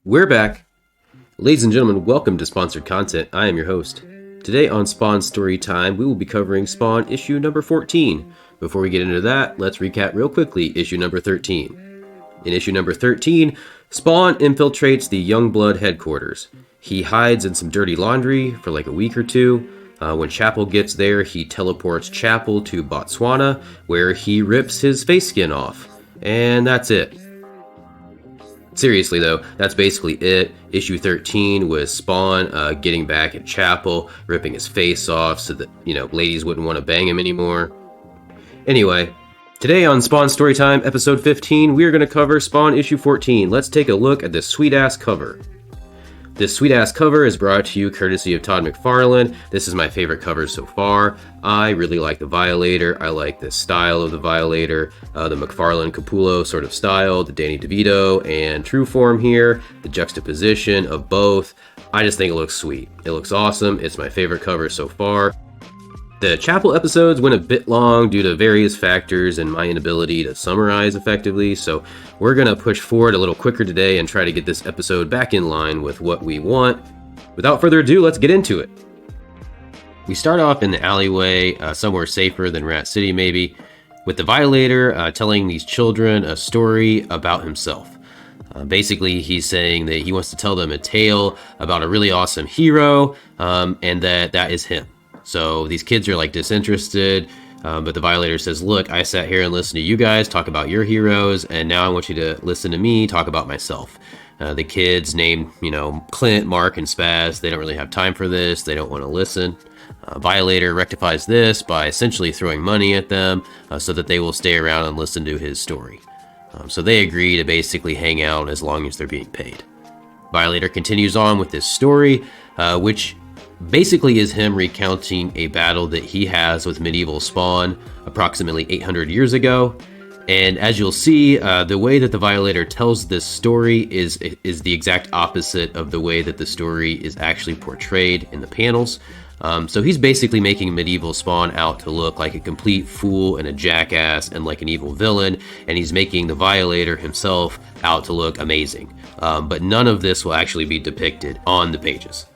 We're back. Ladies and gentlemen, welcome to Sponsored Content. I am your host. Today on Spawn Story Time, we will be covering Spawn issue number 14. Before we get into that, let's recap real quickly issue number 13. In issue number 13, Spawn infiltrates the Youngblood headquarters. He hides in some dirty laundry for like a week or two. When Chapel gets there, he teleports Chapel to Botswana, where he rips his face skin off. And that's it. Seriously though, that's basically it. Issue 13 was Spawn getting back at Chapel, ripping his face off so that, ladies wouldn't want to bang him anymore. Anyway, today on Spawn Storytime episode 15, we are going to cover Spawn issue 14. Let's take a look at this sweet-ass cover. This sweet-ass cover is brought to you courtesy of Todd McFarlane. This is my favorite cover so far. I really like the Violator. I like the style of the Violator, the McFarlane Capullo sort of style, the Danny DeVito and True Form here, the juxtaposition of both. I just think it looks sweet. It looks awesome. It's my favorite cover so far. The Chapel episodes went a bit long due to various factors and my inability to summarize effectively, so we're going to push forward a little quicker today and try to get this episode back in line with what we want. Without further ado, let's get into it. We start off in the alleyway, somewhere safer than Rat City maybe, with the Violator telling these children a story about himself. Basically, he's saying that he wants to tell them a tale about a really awesome hero, and that is him. So these kids are like disinterested, but the Violator says, look, I sat here and listened to you guys talk about your heroes, and now I want you to listen to me talk about myself. The kids named, Clint, Mark, and Spaz, they don't really have time for this. They don't want to listen. Violator rectifies this by essentially throwing money at them so that they will stay around and listen to his story. So they agree to basically hang out as long as they're being paid. Violator continues on with this story, which basically is him recounting a battle that he has with medieval Spawn approximately 800 years ago. And as you'll see, the way that the Violator tells this story is the exact opposite of the way that the story is actually portrayed in the panels. So he's basically making medieval Spawn out to look like a complete fool and a jackass and like an evil villain, and he's making the Violator himself out to look amazing. But none of this will actually be depicted on the pages.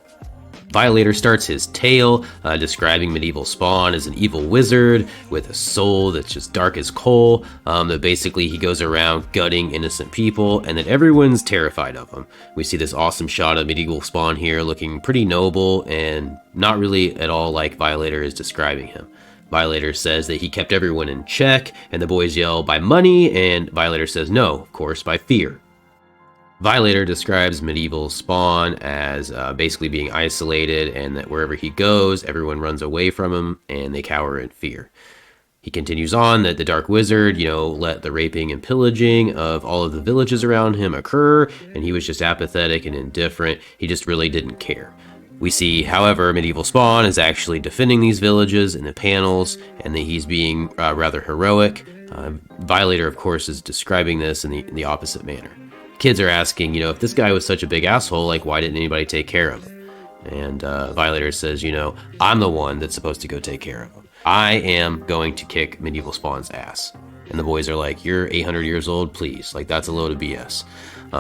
Violator starts his tale describing medieval Spawn as an evil wizard with a soul that's just dark as coal, that basically he goes around gutting innocent people and that everyone's terrified of him. We see this awesome shot of medieval Spawn here looking pretty noble and not really at all like Violator is describing him. Violator says that he kept everyone in check, and the boys yell, by money, and Violator says no, of course, by fear. Violator describes medieval Spawn as basically being isolated, and that wherever he goes, everyone runs away from him and they cower in fear. He continues on that the Dark Wizard, let the raping and pillaging of all of the villages around him occur, and he was just apathetic and indifferent. He just really didn't care. We see, however, medieval Spawn is actually defending these villages in the panels, and that he's being rather heroic. Violator, of course, is describing this in the opposite manner. Kids are asking, if this guy was such a big asshole, like, why didn't anybody take care of him? And Violator says, I'm the one that's supposed to go take care of him. I am going to kick medieval Spawn's ass. And the boys are like, you're 800 years old, please. Like, that's a load of BS.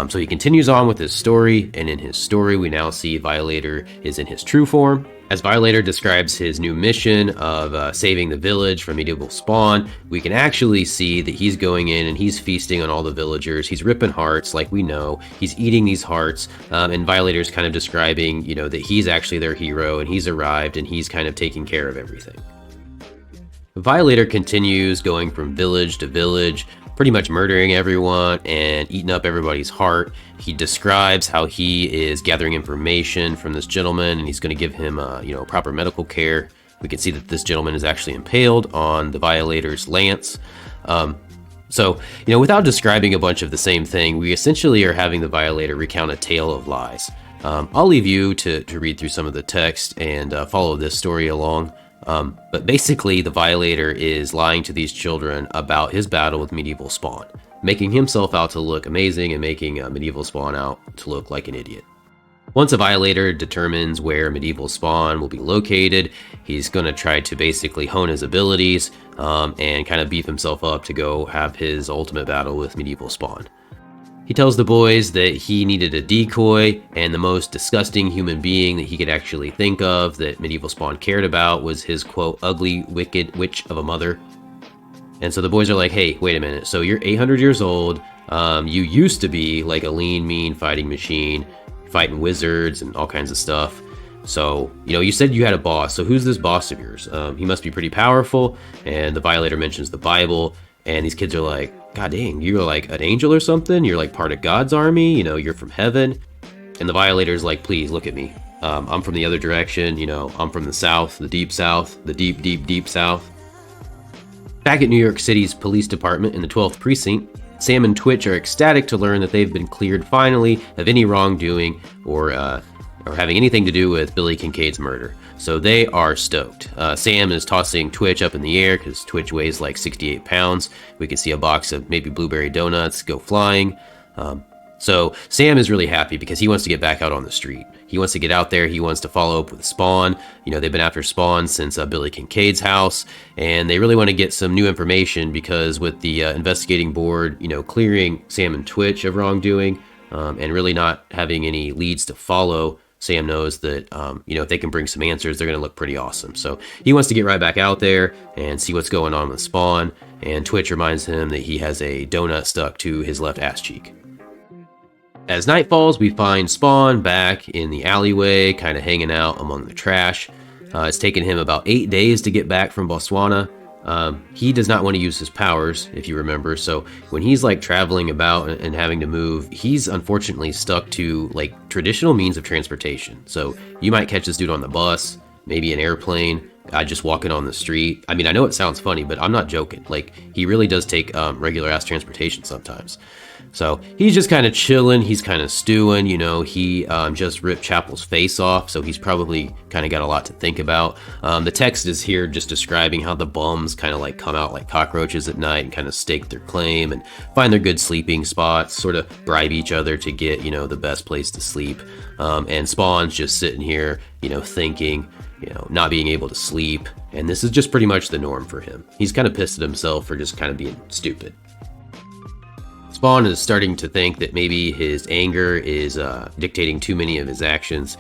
So he continues on with his story, and in his story, we now see Violator is in his true form. As Violator describes his new mission of saving the village from medieval Spawn, we can actually see that he's going in and he's feasting on all the villagers. He's ripping hearts, like we know. He's eating these hearts, and Violator's kind of describing, that he's actually their hero, and he's arrived, and he's kind of taking care of everything. Violator continues going from village to village, pretty much murdering everyone and eating up everybody's heart. He describes how he is gathering information from this gentleman, and he's going to give him, proper medical care. We can see that this gentleman is actually impaled on the Violator's lance. So, without describing a bunch of the same thing, we essentially are having the Violator recount a tale of lies. I'll leave you to read through some of the text and follow this story along. But basically, the Violator is lying to these children about his battle with medieval Spawn, making himself out to look amazing and making medieval Spawn out to look like an idiot. Once a Violator determines where medieval Spawn will be located, he's going to try to basically hone his abilities and kind of beef himself up to go have his ultimate battle with medieval Spawn. He tells the boys that he needed a decoy, and the most disgusting human being that he could actually think of that Medieval Spawn cared about was his, quote, ugly, wicked witch of a mother. And so the boys are like, hey, wait a minute. So you're 800 years old. You used to be like a lean, mean fighting machine, fighting wizards and all kinds of stuff. So, you said you had a boss. So who's this boss of yours? He must be pretty powerful. And the Violator mentions the Bible. And these kids are like, God dang, you're like an angel or something? You're like part of God's army? You're from heaven? And the Violator's like, please look at me. I'm from the other direction. I'm from the South, the deep South, the deep, deep, deep South. Back at New York City's police department in the 12th precinct, Sam and Twitch are ecstatic to learn that they've been cleared finally of any wrongdoing or having anything to do with Billy Kincaid's murder. So they are stoked. Sam is tossing Twitch up in the air because Twitch weighs like 68 pounds. We can see a box of maybe blueberry donuts go flying. So Sam is really happy because he wants to get back out on the street. He wants to get out there. He wants to follow up with Spawn. They've been after Spawn since Billy Kincaid's house, and they really want to get some new information because with the investigating board, clearing Sam and Twitch of wrongdoing, and really not having any leads to follow, Sam knows that, if they can bring some answers, they're going to look pretty awesome. So he wants to get right back out there and see what's going on with Spawn, and Twitch reminds him that he has a donut stuck to his left ass cheek. As night falls, we find Spawn back in the alleyway, kind of hanging out among the trash. It's taken him about 8 days to get back from Botswana. He does not want to use his powers, if you remember, so when he's like traveling about and having to move, he's unfortunately stuck to like traditional means of transportation. So you might catch this dude on the bus, maybe an airplane, just walking on the street. I mean, I know it sounds funny, but I'm not joking. Like, he really does take regular ass transportation sometimes. So he's just kind of chilling. He's kind of stewing. He just ripped Chapel's face off, so he's probably kind of got a lot to think about. The text is here just describing how the bums kind of like come out like cockroaches at night and kind of stake their claim and find their good sleeping spots, sort of bribe each other to get, the best place to sleep. And Spawn's just sitting here, thinking, not being able to sleep. And this is just pretty much the norm for him. He's kind of pissed at himself for just kind of being stupid. Spawn is starting to think that maybe his anger is dictating too many of his actions.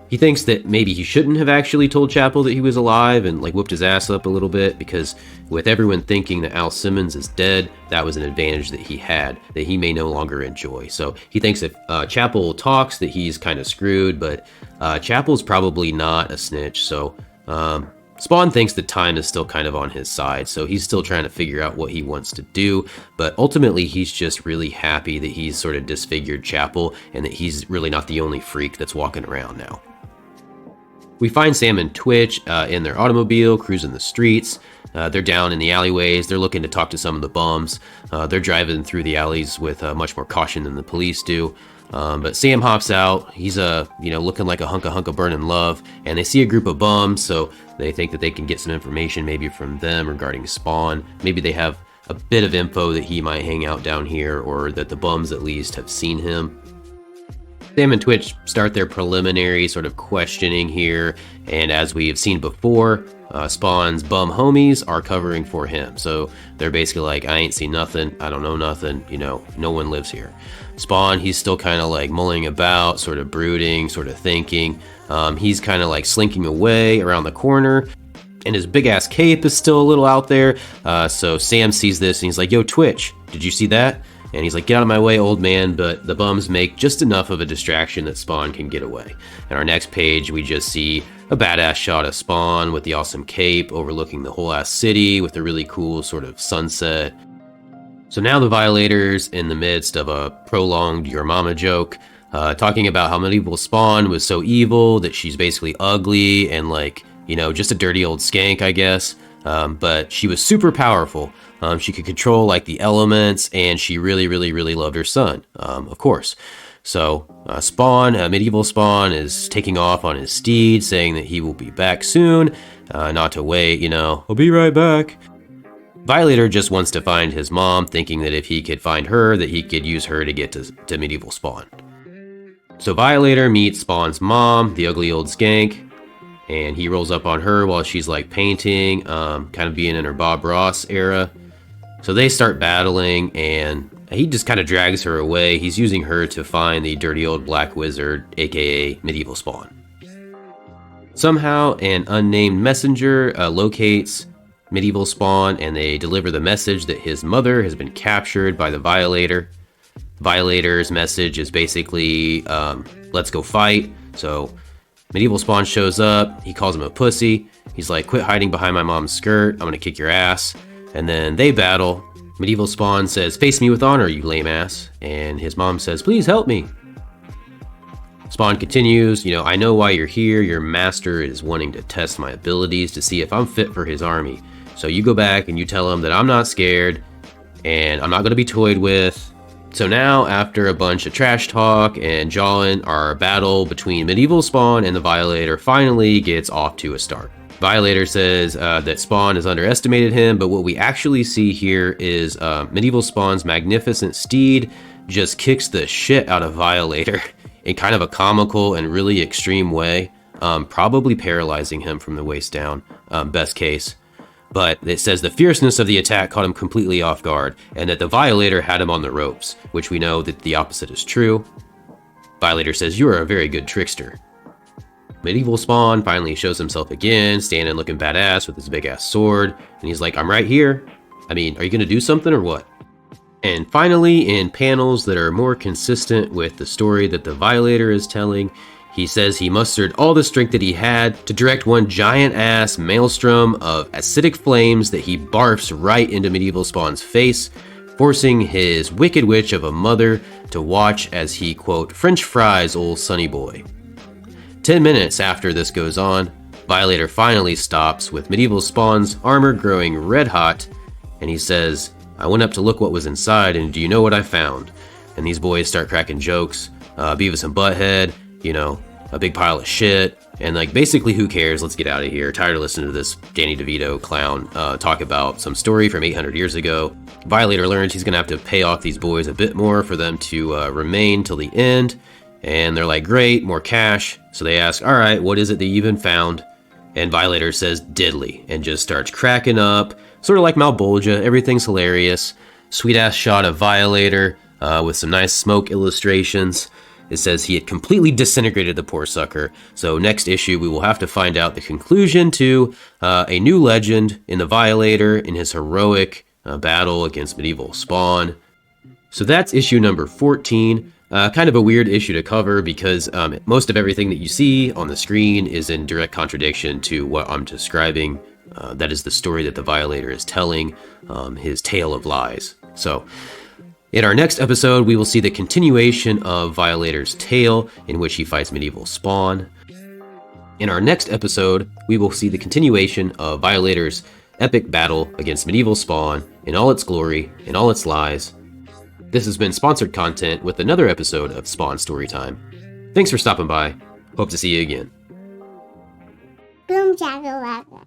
He thinks that maybe he shouldn't have actually told Chapel that he was alive and like whooped his ass up a little bit, because with everyone thinking that Al Simmons is dead, that was an advantage that he had that he may no longer enjoy. So he thinks if Chapel talks that he's kind of screwed, but Chapel's probably not a snitch. So Spawn thinks that time is still kind of on his side, so he's still trying to figure out what he wants to do, but ultimately he's just really happy that he's sort of disfigured Chapel and that he's really not the only freak that's walking around now. We find Sam and Twitch in their automobile, cruising the streets. They're down in the alleyways. They're looking to talk to some of the bums. They're driving through the alleys with much more caution than the police do. But Sam hops out. He's looking like a hunk of burning love, and they see a group of bums, so they think that they can get some information maybe from them regarding Spawn. Maybe they have a bit of info that he might hang out down here, or that the bums at least have seen him. Sam and Twitch start their preliminary sort of questioning here, and as we have seen before, Spawn's bum homies are covering for him. So they're basically like, I ain't seen nothing, I don't know nothing, no one lives here. Spawn, he's still kind of like mulling about, sort of brooding, sort of thinking. He's kind of like slinking away around the corner, and his big ass cape is still a little out there. So Sam sees this and he's like, yo, Twitch, did you see that? And he's like, get out of my way, old man, but the bums make just enough of a distraction that Spawn can get away. And our next page, we just see a badass shot of Spawn with the awesome cape overlooking the whole ass city with a really cool sort of sunset. So now the Violators, in the midst of a prolonged Your Mama joke, talking about how Medieval Spawn was so evil that she's basically ugly and like, just a dirty old skank, I guess. But she was super powerful. She could control like the elements, and she really, really, really loved her son, of course. So Spawn, Medieval Spawn, is taking off on his steed, saying that he will be back soon, not to wait, I'll be right back. Violator just wants to find his mom, thinking that if he could find her, that he could use her to get to Medieval Spawn. So Violator meets Spawn's mom, the ugly old skank, and he rolls up on her while she's like painting, kind of being in her Bob Ross era. So they start battling, and He just kind of drags her away. He's using her to find the dirty old black wizard, aka Medieval Spawn. Somehow, an unnamed messenger locates Medieval Spawn, and they deliver the message that his mother has been captured by the Violator. Violator's message is basically, let's go fight. So Medieval Spawn shows up, he calls him a pussy. He's like, quit hiding behind my mom's skirt, I'm gonna kick your ass. And then they battle. Medieval Spawn says, face me with honor, you lame ass. And his mom says, please help me. Spawn continues, I know why you're here. Your master is wanting to test my abilities to see if I'm fit for his army. So you go back and you tell him that I'm not scared and I'm not going to be toyed with. So now, after a bunch of trash talk and jawing, our battle between Medieval Spawn and the Violator finally gets off to a start. Violator says that Spawn has underestimated him, but what we actually see here is Medieval Spawn's magnificent steed just kicks the shit out of Violator in kind of a comical and really extreme way, probably paralyzing him from the waist down, best case. But it says the fierceness of the attack caught him completely off guard, and that the Violator had him on the ropes, which we know that the opposite is true. Violator says, you are a very good trickster. Medieval Spawn finally shows himself again, standing looking badass with his big ass sword, and he's like, I'm right here. I mean, are you gonna do something or what? And finally, in panels that are more consistent with the story that the Violator is telling, he says he mustered all the strength that he had to direct one giant-ass maelstrom of acidic flames that he barfs right into Medieval Spawn's face, forcing his wicked witch of a mother to watch as he, quote, French fries old sonny boy. 10 minutes after this goes on, Violator finally stops with Medieval Spawn's armor growing red hot, and he says, I went up to look what was inside, and do you know what I found? And these boys start cracking jokes. Beavis and Butthead, a big pile of shit. And basically, who cares? Let's get out of here. Tired of listening to this Danny DeVito clown talk about some story from 800 years ago. Violator learns he's going to have to pay off these boys a bit more for them to remain till the end. And they're like, great, more cash. So they ask, all right, what is it that you even found? And Violator says, diddly, and just starts cracking up. Sort of like Malbolgia, everything's hilarious. Sweet ass shot of Violator with some nice smoke illustrations. It says he had completely disintegrated the poor sucker. So next issue, we will have to find out the conclusion to a new legend in the Violator in his heroic battle against Medieval Spawn. So that's issue number 14. Kind of a weird issue to cover because most of everything that you see on the screen is in direct contradiction to what I'm describing. That is the story that the Violator is telling, his tale of lies. So, in our next episode, we will see the continuation of Violator's tale, in which he fights Medieval Spawn. In our next episode, we will see the continuation of Violator's epic battle against Medieval Spawn in all its glory, in all its lies. This has been sponsored content with another episode of Spawn Storytime. Thanks for stopping by. Hope to see you again. Boom, shakalaka.